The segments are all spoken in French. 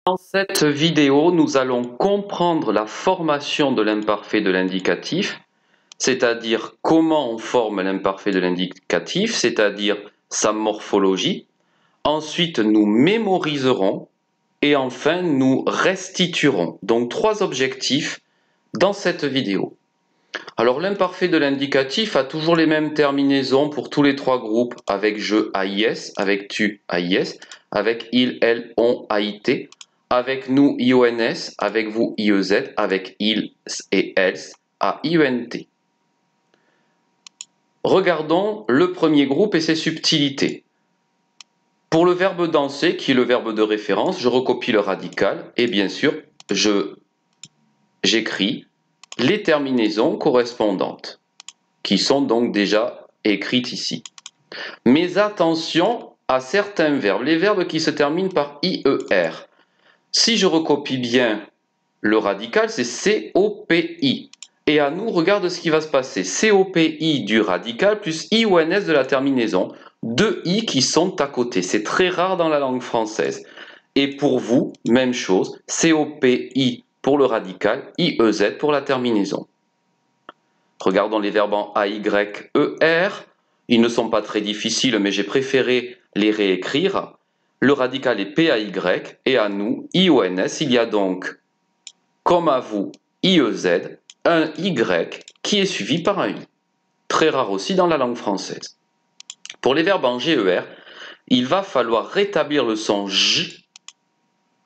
Dans cette vidéo, nous allons comprendre la formation de l'imparfait de l'indicatif, c'est-à-dire comment on forme l'imparfait de l'indicatif, c'est-à-dire sa morphologie. Ensuite, nous mémoriserons et enfin, nous restituerons. Donc, 3 objectifs dans cette vidéo. Alors, l'imparfait de l'indicatif a toujours les mêmes terminaisons pour tous les 3 groupes, avec je, AIS, avec tu, AIS, avec il, elle, on, AIT, avec nous, IONS, avec vous, IEZ, avec ils et elles, AIENT. Regardons le premier groupe et ses subtilités. Pour le verbe danser, qui est le verbe de référence, je recopie le radical et bien sûr, j'écris les terminaisons correspondantes, qui sont donc déjà écrites ici. Mais attention à certains verbes, les verbes qui se terminent par IER. Si je recopie bien le radical, c'est COPI. Et à nous, regarde ce qui va se passer. COPI du radical plus IONS de la terminaison. 2 I qui sont à côté. C'est très rare dans la langue française. Et pour vous, même chose. COPI pour le radical, IEZ pour la terminaison. Regardons les verbes en AYER. Ils ne sont pas très difficiles, mais j'ai préféré les réécrire. Le radical est PAY et à nous, IONS. Il y a donc, comme à vous, IEZ, un Y qui est suivi par un I. Très rare aussi dans la langue française. Pour les verbes en GER, il va falloir rétablir le son J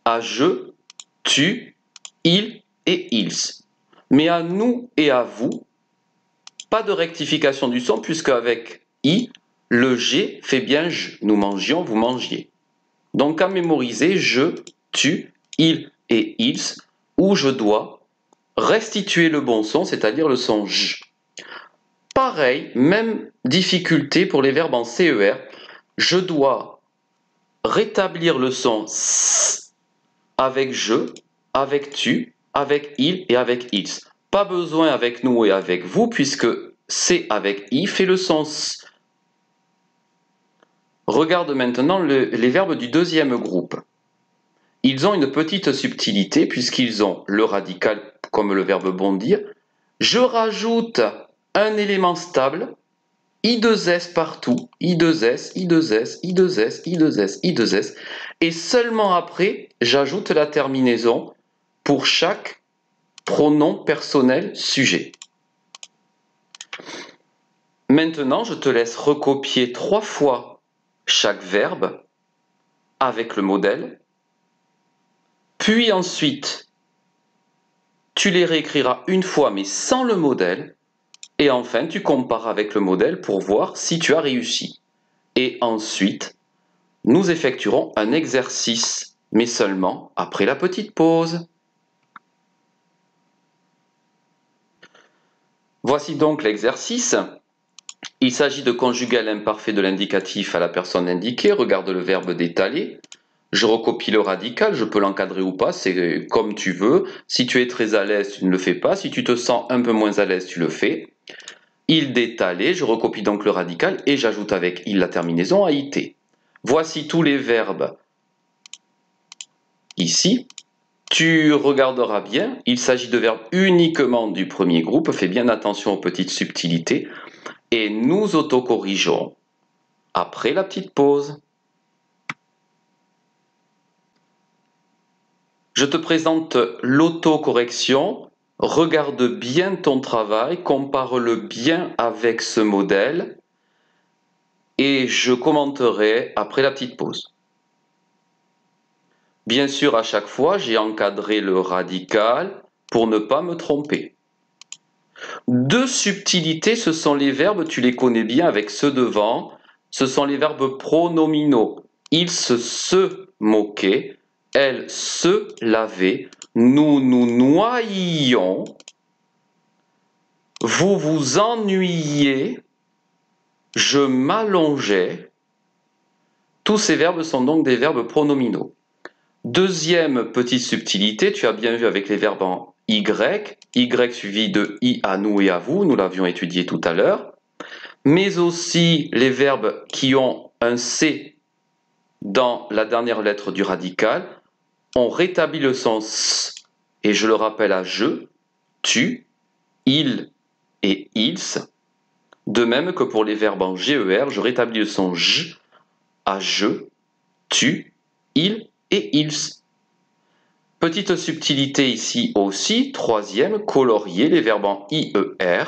à je, tu, il et ils. Mais à nous et à vous, pas de rectification du son puisque avec I, le G fait bien je. Nous mangions, vous mangiez. Donc à mémoriser je, tu, il et ils, où je dois restituer le bon son, c'est-à-dire le son J. Pareil, même difficulté pour les verbes en CER. Je dois rétablir le son S avec je, avec tu, avec il et avec ils. Pas besoin avec nous et avec vous, puisque C avec I fait le son S. Regarde maintenant les verbes du deuxième groupe. Ils ont une petite subtilité, puisqu'ils ont le radical comme le verbe bondir. Je rajoute un élément stable, I2S partout, I2S, I2S, I2S, I2S, I2S, et seulement après, j'ajoute la terminaison pour chaque pronom personnel sujet. Maintenant, je te laisse recopier 3 fois chaque verbe avec le modèle, puis ensuite, tu les réécriras une fois mais sans le modèle, et enfin, tu compares avec le modèle pour voir si tu as réussi. Et ensuite, nous effectuerons un exercice, mais seulement après la petite pause. Voici donc l'exercice. Il s'agit de conjuguer l'imparfait de l'indicatif à la personne indiquée. Regarde le verbe d'étaler. Je recopie le radical, je peux l'encadrer ou pas, c'est comme tu veux. Si tu es très à l'aise, tu ne le fais pas. Si tu te sens un peu moins à l'aise, tu le fais. Il d'étaler, je recopie donc le radical et j'ajoute avec il la terminaison à IT. Voici tous les verbes ici. Tu regarderas bien, il s'agit de verbes uniquement du premier groupe. Fais bien attention aux petites subtilités. Et nous autocorrigeons après la petite pause. Je te présente l'autocorrection. Regarde bien ton travail, compare-le bien avec ce modèle et je commenterai après la petite pause. Bien sûr, à chaque fois, j'ai encadré le radical pour ne pas me tromper. 2 subtilités, ce sont les verbes, tu les connais bien avec ceux devant, ce sont les verbes pronominaux. Il se moquait, elle se lavait, nous nous noyions, vous vous ennuyiez, je m'allongeais. Tous ces verbes sont donc des verbes pronominaux. Deuxième petite subtilité, tu as bien vu avec les verbes en Y, Y suivi de I à nous et à vous, nous l'avions étudié tout à l'heure, mais aussi les verbes qui ont un C dans la dernière lettre du radical, on rétablit le son s, et je le rappelle à je, tu, il et ils. De même que pour les verbes en GER, je rétablis le son j à je, tu, il et ils. Petite subtilité ici aussi, troisième, colorier les verbes en IER.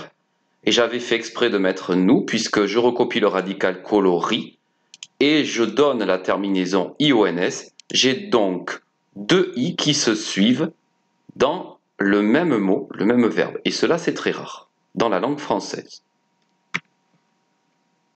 Et j'avais fait exprès de mettre nous puisque je recopie le radical colorie et je donne la terminaison IONS. J'ai donc deux I qui se suivent dans le même mot, le même verbe. Et cela, c'est très rare dans la langue française.